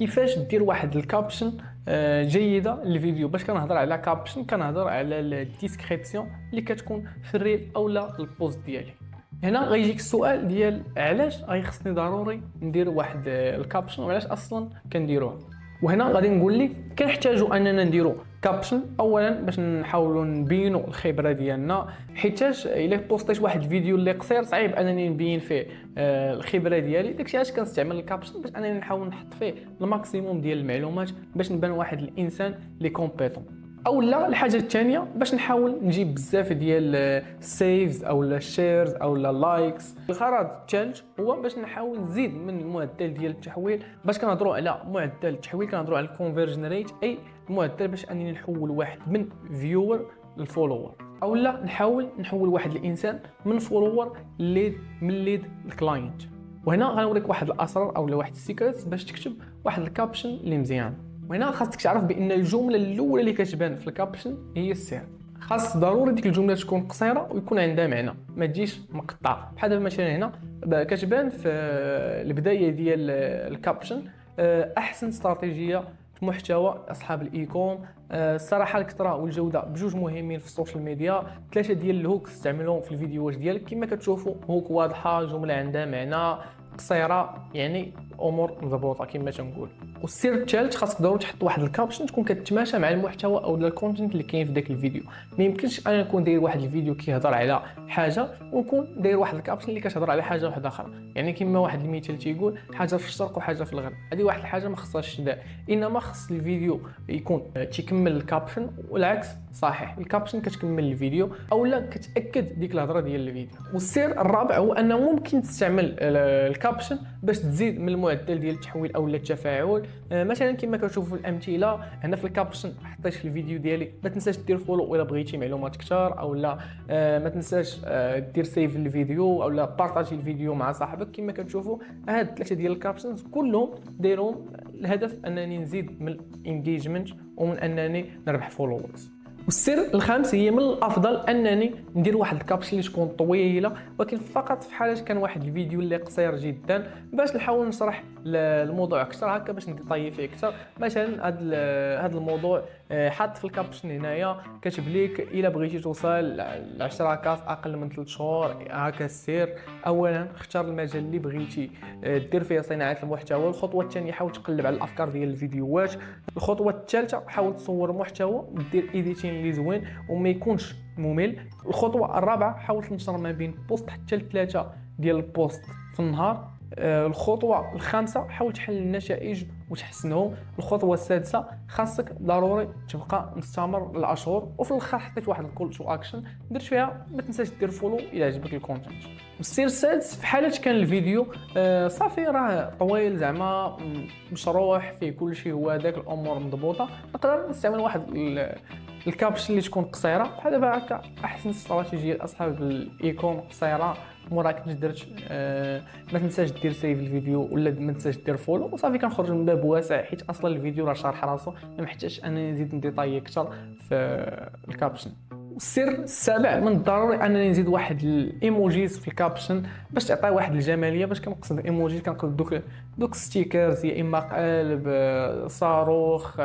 كيفاش دير واحد الكابشن جيده للفيديو. باش كنهضر على كابشن كنهضر على الديسكريبسيون اللي كتكون في الريل اولا البوست ديالي. هنا غيجيك السؤال ديال علاش غيخصني ضروري ندير واحد الكابشن وعلاش اصلا كنديروها. وهنا غادي نقول لك كنحتاجوا اننا نديروا كابشن اولا باش نحاولوا نبينوا الخبره ديالنا، حيتاش الا بوستيت واحد الفيديو اللي قصير صعيب انني نبين فيه الخبره ديالي. داكشي علاش كنستعمل الكابشن باش انني نحاول نحط فيه الماكسيموم ديال المعلومات باش نبان واحد الانسان لي كومبيتون. او لا الحاجه الثانيه باش نحاول نجيب بزاف ديال السيفز او الشيرز او اللايكس. الغرض الثالث هو باش نحاول نزيد من المعدل ديال التحويل. باش كنهضروا على معدل التحويل كنهضروا على الكونفرجن ريت، اي المعدل باش انني نحول واحد من فيور للفولوور، او لا نحول واحد الانسان من فولوور ليد من ليد الكلاينت. وهنا غنوريك واحد الاسرار او واحد السيكريت باش تكتب واحد الكابشن اللي مزيان. وهنا خاصك تعرف بان الجمله الاولى اللي كتبان في الكابشن هي السر. خاص ضروري ديك الجمله تكون قصيره ويكون عندها معنى، ما تجيش مقطعه. بحال مثلا هنا كتبان في البدايه ديال الكابشن احسن استراتيجيه محتوى اصحاب الايكوم، الصراحه الكثره والجوده بجوج مهمين في السوشيال ميديا، 3 ديال الهوكس استعملوهم في الفيديوهات ديالك. كما كتشوفوا هوك واضحه، جمله عندها معنى، قصيره، يعني امور مضبوطه كما تنقول. والسر الثالث خاصك ضروري تحط واحد الكابشن تكون كتماشى مع المحتوى او الكونتنت اللي كاين في داك الفيديو. ما يمكنش انا نكون داير واحد الفيديو كيهضر على حاجه ونكون داير واحد الكابشن اللي كتهضر على حاجه واحده اخرى. يعني كما واحد المثال تيقول حاجه في الشرق وحاجه في الغرب، هذه واحد الحاجه ما خصهاش تدار، انما خص الفيديو يكون تيكمل الكابشن والعكس صحيح، الكابشن كتكمل الفيديو او لا كتاكد ديك الهضره ديال الفيديو. والسر الرابع هو انه ممكن تستعمل الكابشن باش تزيد من المعدل ديال التحويل او التفاعل. مثلا كما كتشوفوا في الامثله هنا في الكابشن حطيت في الفيديو ديالي ما تنساش دير فولو الا بغيتي معلومات اكثر، او لا ما تنساش دير سيف الفيديو او لا بارطاجي الفيديو مع صاحبك. كما كتشوفوا هاد 3 ديال الكابشنز كلهم دايرهم الهدف انني نزيد من الانجيجمنت ومن انني نربح فولورز. والسر الخامس هي من الافضل انني ندير واحد الكابشن اللي تكون طويله، ولكن فقط في حاله كان واحد الفيديو اللي قصير جدا باش نحاول نشرح الموضوع اكثر هكا باش نديطاي فيه اكثر. مثلا هذا الموضوع حاط في الكابشن هنايا كاتب لك الا بغيتي توصل ل 10 كاس اقل من 3 شهور هكا السر. اولا اختار المجال اللي بغيتي دير فيه صناعه المحتوى. الخطوه الثانيه حاول تقلب على الافكار ديال الفيديوهات. الخطوه الثالثه حاول تصور محتوى دير ايديتين اللي زوين وما يكونش ممل. الخطوه الرابعه حاول تنشر ما بين بوست حتى ل3 ديال البوست في النهار. الخطوه الخامسه حاول تحل النتائج وتحسنهم. الخطوه السادسه خاصك ضروري تبقى مستمر الاشهر. وفي الاخر حطيت واحد الكول تو اكشن درت فيها ما تنساش دير فولو الى عجبك الكونتنت. والسير السادس في حاله كان الفيديو صافي راه طويل زعما مشروح فيه كل شيء هو داك الامور مضبوطه، نقدر نستعمل واحد الكابشن اللي تكون قصيره. بحال دابا هكا احسن استراتيجيه لاصحاب الايكوم قصيره موراك درت ما تنساش دير سيف الفيديو ولا ما تنساش دير فولو وصافي كنخرج من باب واسع، حيت اصلا الفيديو راه شارح راسو ما محتاجش انني نزيد نديطاي اكثر في الكابشن. السر السابع من الضروري انني نزيد واحد الايموجيز في الكابشن باش تعطي واحد الجماليه. باش كنقصد الايموجي كنقصد دوك ستيكرز يا اما قلب صاروخ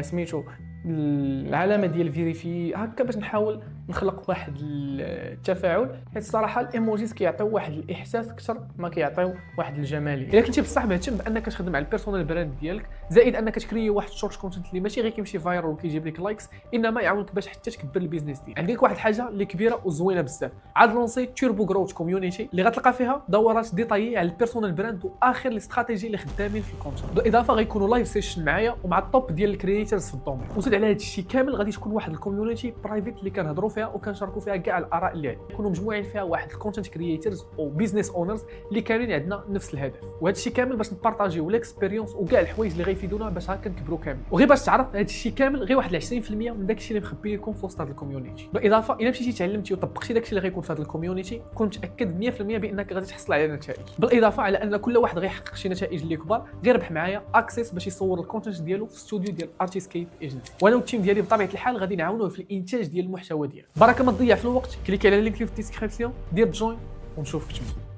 سميتو العلامه ديال فيريفي هكا باش نحاول نخلق واحد التفاعل، حيت الصراحه الايموجيز كيعطيو واحد الاحساس اكثر ما كيعطيو واحد الجماليه. الا كنتي بصح مهتم بانك تخدم على البيرسونال براند ديالك زائد انك تكري واحد شورت كونتنت اللي ماشي غير كيمشي فايرال وكيجيب لك لايكس، انما يعاونك باش حتى تكبر البيزنس ديالك. عندك واحد الحاجه اللي كبيره وزوينه بزاف، عاد لونسي توربو جروث كوميونيتي اللي غتلقى فيها دورات ديطايي على البيرسونال براند واخر الاستراتيجي اللي خدامين في الكونتنت. بالاضافه غيكونوا لايف سيشن معايا ومع الطوب ديال الكرييترز في الدومين. وزيد على هذا الشيء كامل غادي تكون واحد الكوميونيتي برايفيت اللي كنهضروا فيها وكنشاركوا فيها كاع الاراء اللي عندنا، يكونوا مجموعين فيها واحد الكونتنت كرييترز او بيزنس اونرز اللي كاملين عندنا نفس الهدف. وهذا الشيء كامل باش نبارطاجيو الاكسبيريونس وكاع الحوايج اللي غيفيدونا باش هكا نكبروا كامل. وغير باش تعرف هذا الشيء كامل غير واحد 20% من داك الشيء اللي مخبي لكم في وسط هذا الكوميونيتي. بالاضافه الا مشيتي تعلمتي وطبقتي داك الشيء اللي غيكون في هذا الكوميونيتي كون متاكد 100% بانك غادي تحصل على نتائج. بالاضافه على ان كل واحد غيحقق شي نتائج اللي كبار غير ربح معايا اكسس باش يصور الكونتنت ديالو في الاستوديو ديال ارتيسكيب ايجنسي. وانا والتيم ديالي بطبيعه الحال غادي نعاونوه في الانتاج ديال المحتوى ديالو. بركه ما تضيع في الوقت، كليكي على اللينك اللي في الديسكريبسيون، دير جوين ونشوفك تما.